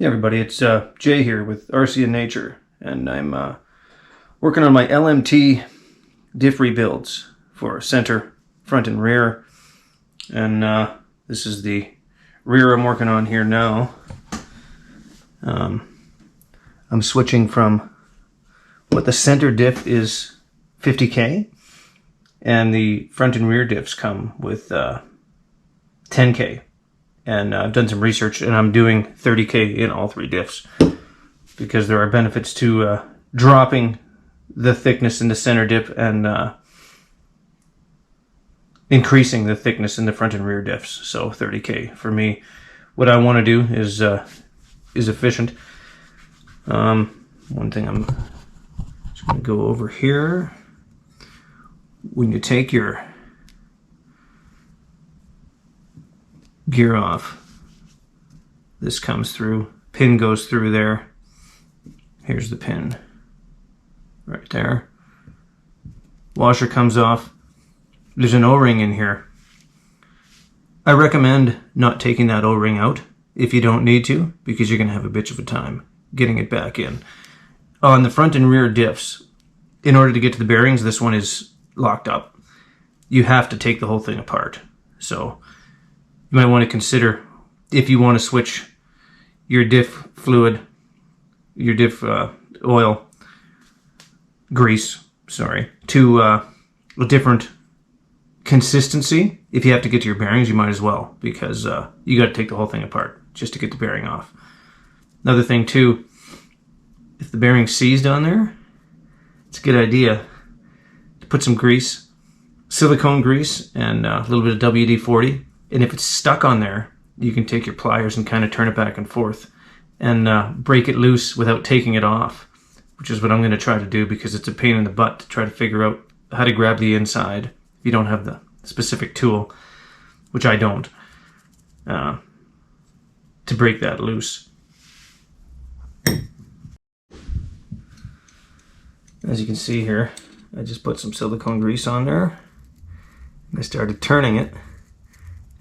Hey everybody, it's Jay here with RC in Nature, and I'm working on my LMT diff rebuilds for center, front, and rear. And this is the rear I'm working on here now. I'm switching from what the center diff is 50K, and the front and rear diffs come with 10K. And I've done some research, and I'm doing 30K in all three diffs because there are benefits to dropping the thickness in the center diff and increasing the thickness in the front and rear diffs. So 30K for me. What I want to do is efficient. One thing I'm just going to go over here. When you take your gear off, this comes through, pin goes through there. Here's the pin right there. Washer comes off. There's an O-ring in here. I recommend not taking that O-ring out if you don't need to, because you're going to have a bitch of a time getting it back in. On the front and rear diffs, in order to get to the bearings, this one is locked up. You have to take the whole thing apart. So you might want to consider, if you want to switch your diff fluid, your diff oil, grease, to a different consistency. If you have to get to your bearings, you might as well, because you got to take the whole thing apart just to get the bearing off. Another thing too, if the bearing's seized on there, it's a good idea to put some grease, silicone grease, and a little bit of WD-40. And if it's stuck on there, you can take your pliers and kind of turn it back and forth and break it loose without taking it off, which is what I'm going to try to do, because it's a pain in the butt to try to figure out how to grab the inside if you don't have the specific tool, which I don't, to break that loose. As you can see here, I just put some silicone grease on there, and I started turning it,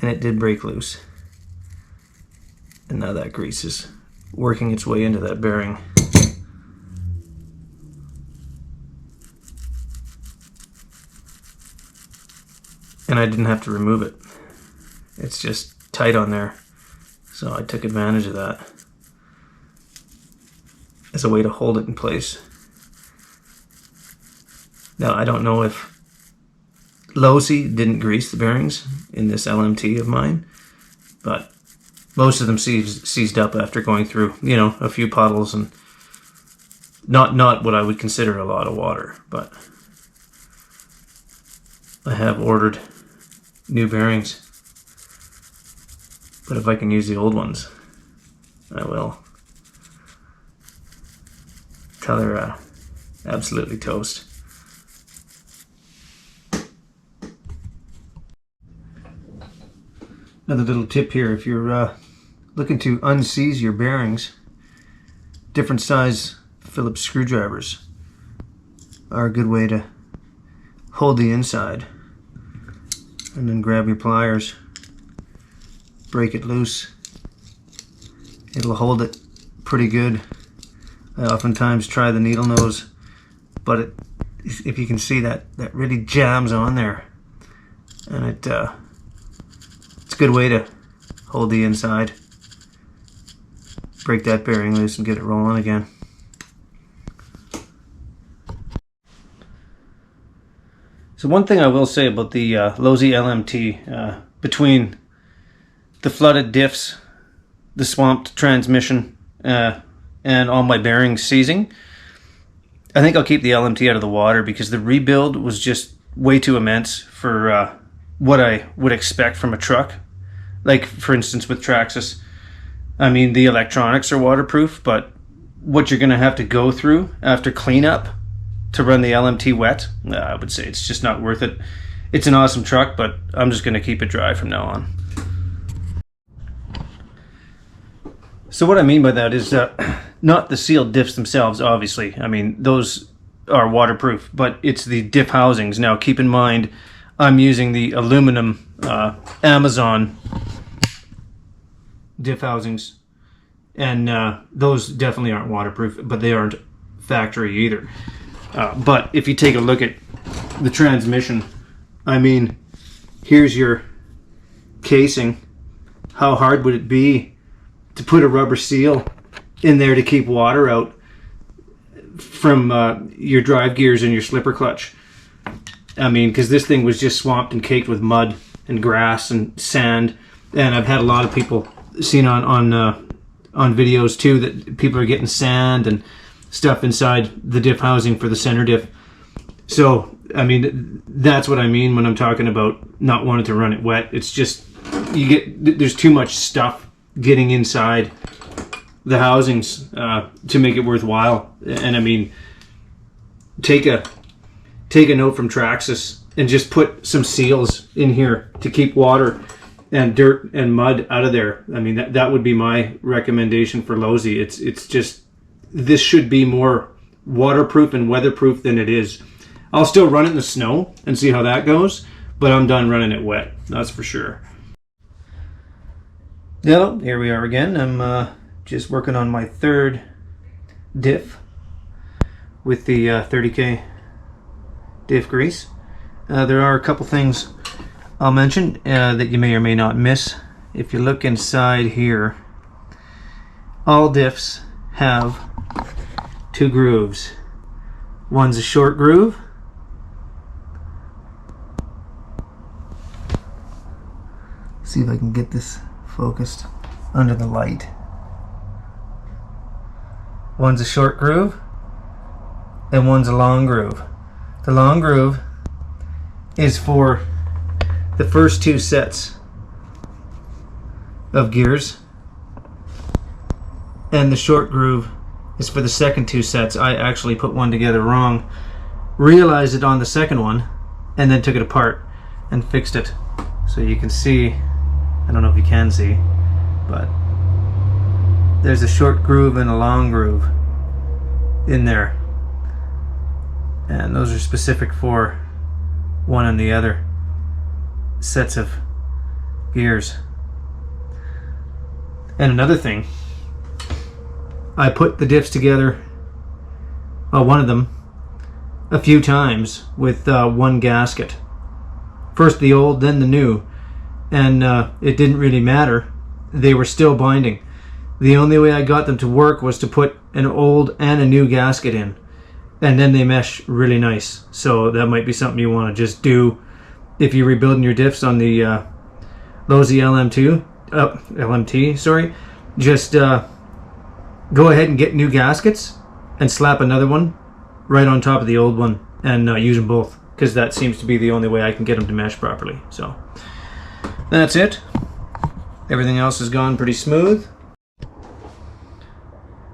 and it did break loose. And now that grease is working its way into that bearing. And I didn't have to remove it. It's just tight on there. So I took advantage of that as a way to hold it in place. Now, I don't know if Losi didn't grease the bearings in this LMT of mine, but most of them seized up after going through, a few puddles and not what I would consider a lot of water. But I have ordered new bearings, but if I can use the old ones, I will. Till they're absolutely toast. Another little tip here, if you're looking to unseize your bearings, different size Phillips screwdrivers are a good way to hold the inside. And then grab your pliers, break it loose. It'll hold it pretty good. I oftentimes try the needle nose, but if you can see that really jams on there, and it's a good way to hold the inside, break that bearing loose, and get it rolling again. So one thing I will say about the Losi LMT, between the flooded diffs, the swamped transmission, and all my bearings seizing, I think I'll keep the LMT out of the water, because the rebuild was just way too immense for what I would expect from a truck. Like, for instance, with Traxxas, I mean, the electronics are waterproof, but what you're going to have to go through after cleanup to run the LMT wet, I would say it's just not worth it. It's an awesome truck, but I'm just going to keep it dry from now on. So what I mean by that is not the sealed diffs themselves, obviously. I mean, those are waterproof, but it's the diff housings. Now, keep in mind, I'm using the aluminum Amazon diff housings and those definitely aren't waterproof, but they aren't factory either. But if you take a look at the transmission, I mean, here's your casing. How hard would it be to put a rubber seal in there to keep water out from your drive gears and your slipper clutch? I mean, because this thing was just swamped and caked with mud and grass and sand, and I've had a lot of people seen on videos too that people are getting sand and stuff inside the diff housing for the center diff. So I mean, that's what I mean when I'm talking about not wanting to run it wet. It's just there's too much stuff getting inside the housings to make it worthwhile. And I mean, take a note from Traxxas and just put some seals in here to keep water and dirt and mud out of there. I mean, that would be my recommendation for Losi. It's just, this should be more waterproof and weatherproof than it is. I'll still run it in the snow and see how that goes, but I'm done running it wet, that's for sure. Well, here we are again. I'm just working on my third diff with the 30K diff grease. There are a couple things I'll mention that you may or may not miss. If you look inside here, all diffs have two grooves. One's a short groove, see if I can get this focused under the light. One's a short groove and one's a long groove. The long groove is for the first two sets of gears, and the short groove is for the second two sets. I actually put one together wrong, realized it on the second one, and then took it apart and fixed it. So you can see, I don't know if you can see, but there's a short groove and a long groove in there, and those are specific for one and the other sets of gears. And another thing, I put the diffs together, one of them, a few times with one gasket. First the old, then the new, and it didn't really matter. They were still binding. The only way I got them to work was to put an old and a new gasket in, and then they mesh really nice. So that might be something you want to just do if you're rebuilding your diffs on the Losi LMT. Sorry, just go ahead and get new gaskets and slap another one right on top of the old one and use them both, because that seems to be the only way I can get them to mesh properly. So that's it. Everything else has gone pretty smooth.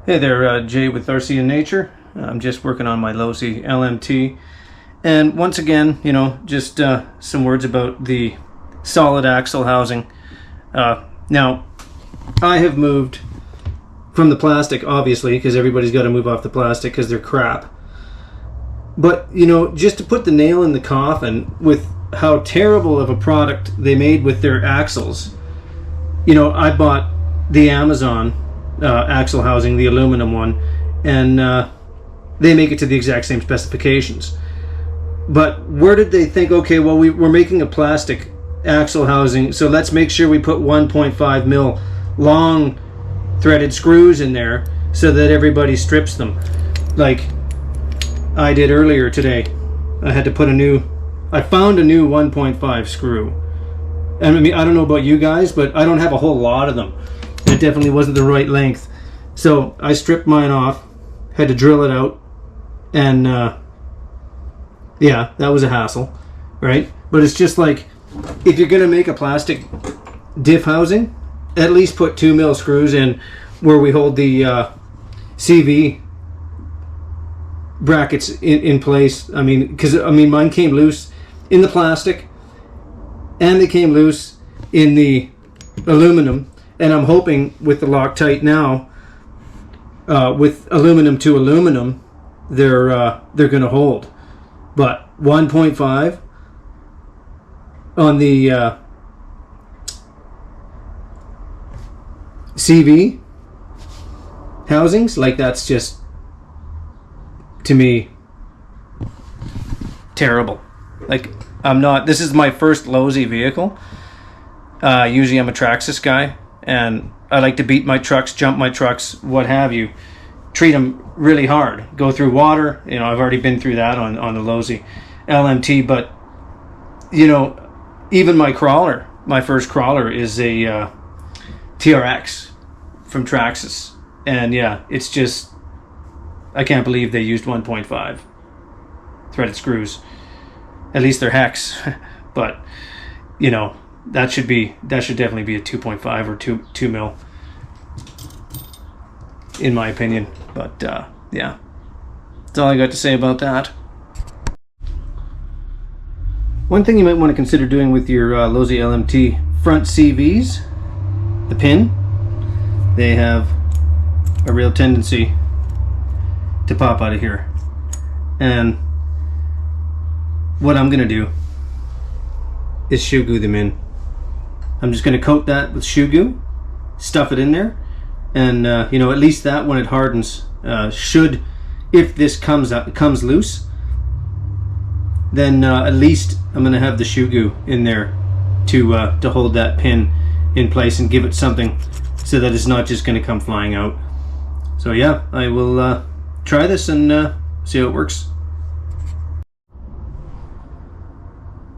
Hey there, Jay with RC in Nature. I'm just working on my Losi LMT. And once again, you know, just some words about the solid axle housing. Now, I have moved from the plastic, obviously, because everybody's got to move off the plastic because they're crap. But, you know, just to put the nail in the coffin with how terrible of a product they made with their axles. You know, I bought the Amazon axle housing, the aluminum one, and they make it to the exact same specifications. But where did they think, okay, well, we're making a plastic axle housing, so let's make sure we put 1.5 mil long threaded screws in there so that everybody strips them, like I did earlier today. I had to put I found a new 1.5 screw. And I mean, I don't know about you guys, but I don't have a whole lot of them. It definitely wasn't the right length. So I stripped mine off, had to drill it out, and yeah, that was a hassle, right? But it's just like, if you're gonna make a plastic diff housing, at least put 2 mil screws in where we hold the CV brackets in place. I mean, because mine came loose in the plastic and they came loose in the aluminum, and I'm hoping with the Loctite now, with aluminum to aluminum, they're gonna hold. But 1.5 on the CV, housings, like that's just, to me, terrible. Like, I'm not, this is my first Losi vehicle. Usually I'm a Traxxas guy, and I like to beat my trucks, jump my trucks, what have you. Treat them really hard. Go through water. You know, I've already been through that on the Losi LMT, but, you know, even my crawler, my first crawler is a TRX from Traxxas. And yeah, it's just, I can't believe they used 1.5 threaded screws. At least they're hex. But, you know, that should definitely be a 2.5 or 2 mil, in my opinion. But yeah, that's all I got to say about that. One thing you might want to consider doing with your Losi LMT front CVs, the pin, they have a real tendency to pop out of here. And what I'm going to do is shoe glue them in. I'm just going to coat that with shoe glue, stuff it in there, and you know, at least that when it hardens, should, if this comes loose, then at least I'm going to have the shoe glue in there to hold that pin in place and give it something so that it's not just going to come flying out. So yeah, I will try this and see how it works.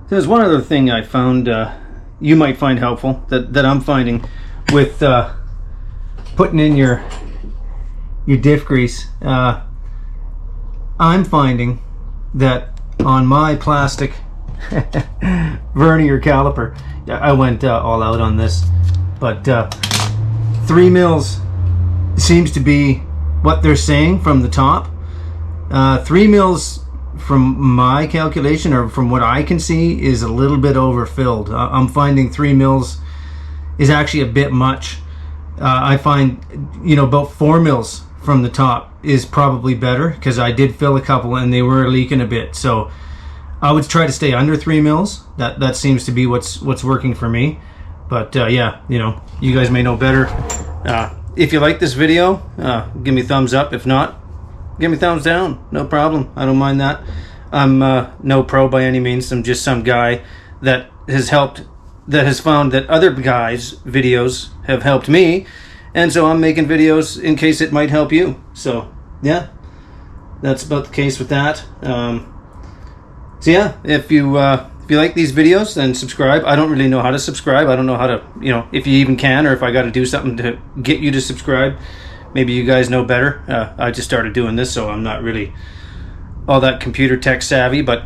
There's one other thing I found you might find helpful, that I'm finding with putting in your diff grease. I'm finding that on my plastic vernier caliper, I went all out on this, but 3 mils seems to be what they're saying from the top. 3 mils from my calculation, or from what I can see, is a little bit overfilled. I'm finding 3 mils is actually a bit much. I find, you know, about 4 mils from the top is probably better, because I did fill a couple and they were leaking a bit. So I would try to stay under 3 mils. That seems to be what's working for me. But yeah, you know, you guys may know better. If you like this video, give me a thumbs up. If not, give me a thumbs down. No problem. I don't mind that. I'm no pro by any means. I'm just some guy that has found that other guys' videos have helped me, and so I'm making videos in case it might help you. So yeah, that's about the case with that. So yeah, if you like these videos, then subscribe. I don't really know how to subscribe. I don't know how to, you know, if you even can, or if I got to do something to get you to subscribe. Maybe you guys know better. I just started doing this, so I'm not really all that computer tech savvy, but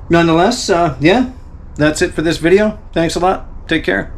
nonetheless, yeah, that's it for this video. Thanks a lot. Take care.